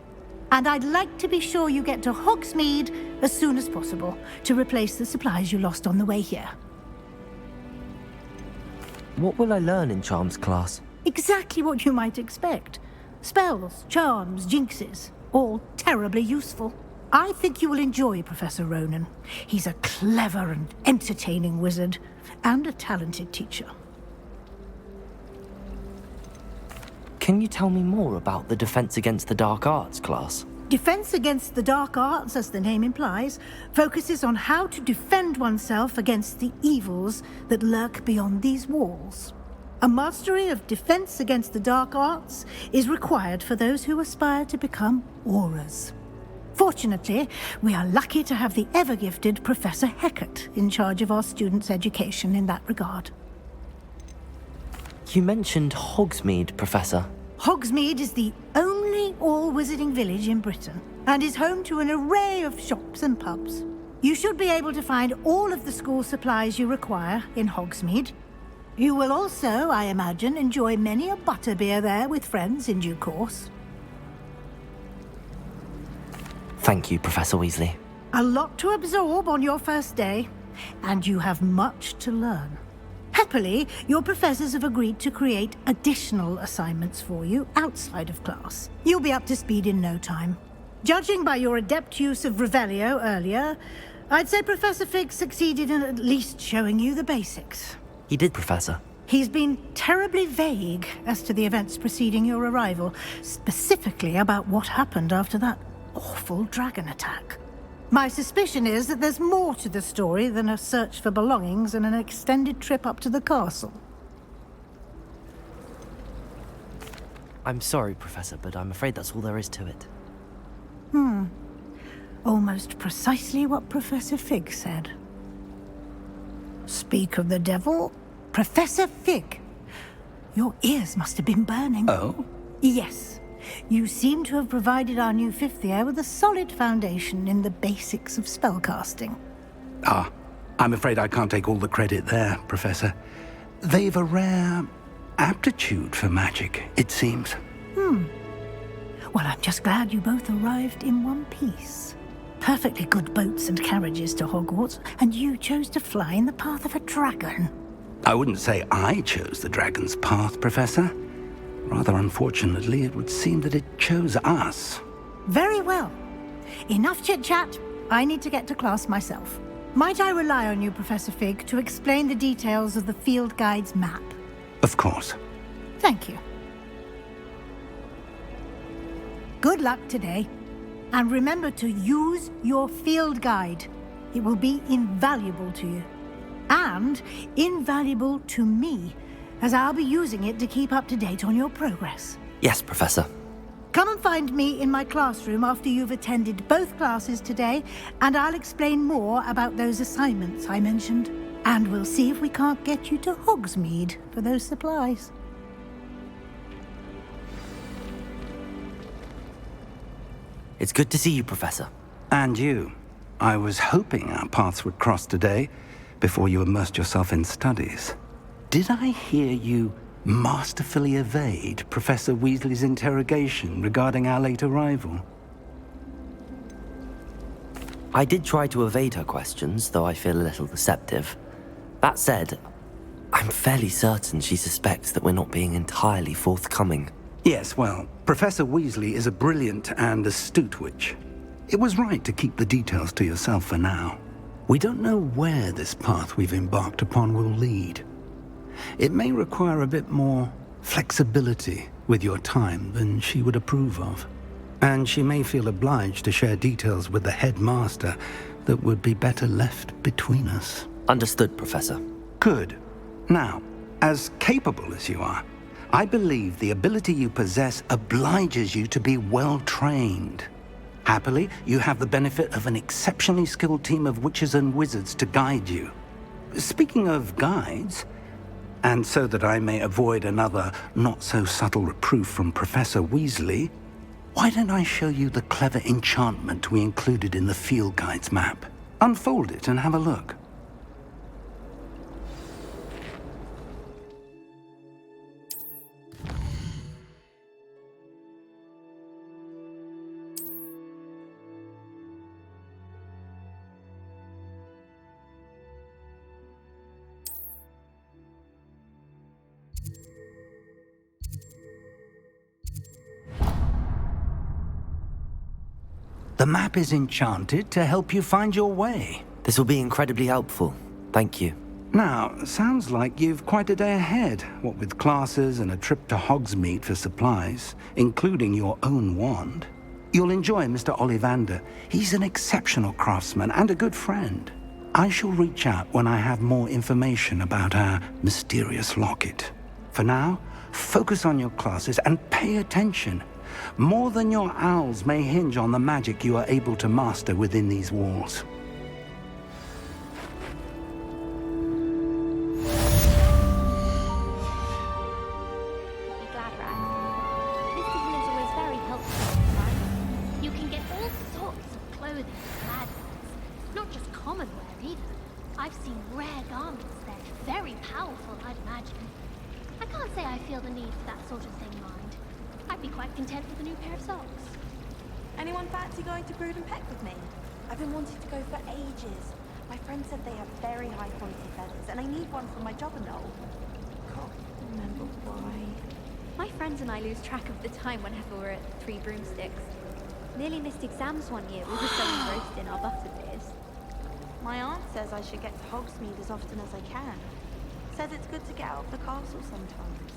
Speaker 11: And I'd like to be sure you get to Hogsmeade as soon as possible to replace the supplies you lost on the way here.
Speaker 1: What will I learn in Charms class?
Speaker 11: Exactly what you might expect. Spells, charms, jinxes, all terribly useful. I think you will enjoy Professor Ronan. He's a clever and entertaining wizard, and a talented teacher.
Speaker 1: Can you tell me more about the Defense Against the Dark Arts class?
Speaker 11: Defense Against the Dark Arts, as the name implies, focuses on how to defend oneself against the evils that lurk beyond these walls. A mastery of Defense Against the Dark Arts is required for those who aspire to become Aurors. Fortunately, we are lucky to have the ever-gifted Professor Heckert in charge of our students' education in that regard.
Speaker 1: You mentioned Hogsmeade, Professor.
Speaker 11: Hogsmeade is the only all-wizarding village in Britain, and is home to an array of shops and pubs. You should be able to find all of the school supplies you require in Hogsmeade. You will also, I imagine, enjoy many a butterbeer there with friends in due course.
Speaker 1: Thank you, Professor Weasley.
Speaker 11: A lot to absorb on your first day, and you have much to learn. Happily, your professors have agreed to create additional assignments for you outside of class. You'll be up to speed in no time. Judging by your adept use of Revelio earlier, I'd say Professor Fig succeeded in at least showing you the basics.
Speaker 1: He did, Professor.
Speaker 11: He's been terribly vague as to the events preceding your arrival, specifically about what happened after that awful dragon attack. My suspicion is that there's more to the story than a search for belongings and an extended trip up to the castle.
Speaker 1: I'm sorry, Professor, but I'm afraid that's all there is to it.
Speaker 11: Almost precisely what Professor Fig said. Speak of the devil, Professor Fig. Your ears must have been burning.
Speaker 4: Oh?
Speaker 11: Yes. You seem to have provided our new fifth year with a solid foundation in the basics of spellcasting.
Speaker 4: I'm afraid I can't take all the credit there, Professor. They've a rare aptitude for magic, it seems.
Speaker 11: Well, I'm just glad you both arrived in one piece. Perfectly good boats and carriages to Hogwarts, and you chose to fly in the path of a dragon.
Speaker 4: I wouldn't say I chose the dragon's path, Professor. Rather unfortunately, it would seem that it chose us.
Speaker 11: Very well. Enough chit-chat. I need to get to class myself. Might I rely on you, Professor Fig, to explain the details of the field guide's map?
Speaker 4: Of course.
Speaker 11: Thank you. Good luck today. And remember to use your field guide. It will be invaluable to you. And invaluable to me, as I'll be using it to keep up to date on your progress.
Speaker 1: Yes, Professor.
Speaker 11: Come and find me in my classroom after you've attended both classes today, and I'll explain more about those assignments I mentioned. And we'll see if we can't get you to Hogsmeade for those supplies.
Speaker 1: It's good to see you, Professor.
Speaker 4: And you. I was hoping our paths would cross today, before you immersed yourself in studies. Did I hear you masterfully evade Professor Weasley's interrogation regarding our late arrival?
Speaker 1: I did try to evade her questions, though I feel a little deceptive. That said, I'm fairly certain she suspects that we're not being entirely forthcoming.
Speaker 4: Yes, well, Professor Weasley is a brilliant and astute witch. It was right to keep the details to yourself for now. We don't know where this path we've embarked upon will lead. It may require a bit more flexibility with your time than she would approve of. And she may feel obliged to share details with the headmaster that would be better left between us.
Speaker 1: Understood, Professor.
Speaker 4: Good. Now, as capable as you are, I believe the ability you possess obliges you to be well-trained. Happily, you have the benefit of an exceptionally skilled team of witches and wizards to guide you. Speaking of guides, and so that I may avoid another not-so-subtle reproof from Professor Weasley, why don't I show you the clever enchantment we included in the field guide's map? Unfold it and have a look. The map is enchanted to help you find your way.
Speaker 1: This will be incredibly helpful. Thank you.
Speaker 4: Now, sounds like you've quite a day ahead, what with classes and a trip to Hogsmeade for supplies, including your own wand. You'll enjoy Mr. Ollivander. He's an exceptional craftsman and a good friend. I shall reach out when I have more information about our mysterious locket. For now, focus on your classes and pay attention. More than your owls may hinge on the magic you are able to master within these walls.
Speaker 21: Track of the time whenever we're at 3 Broomsticks. Nearly missed exams one year. We were so engrossed in our butterbeers.
Speaker 2: My aunt says I should get to Hogsmeade as often as I can. Says it's good to get out of the castle sometimes.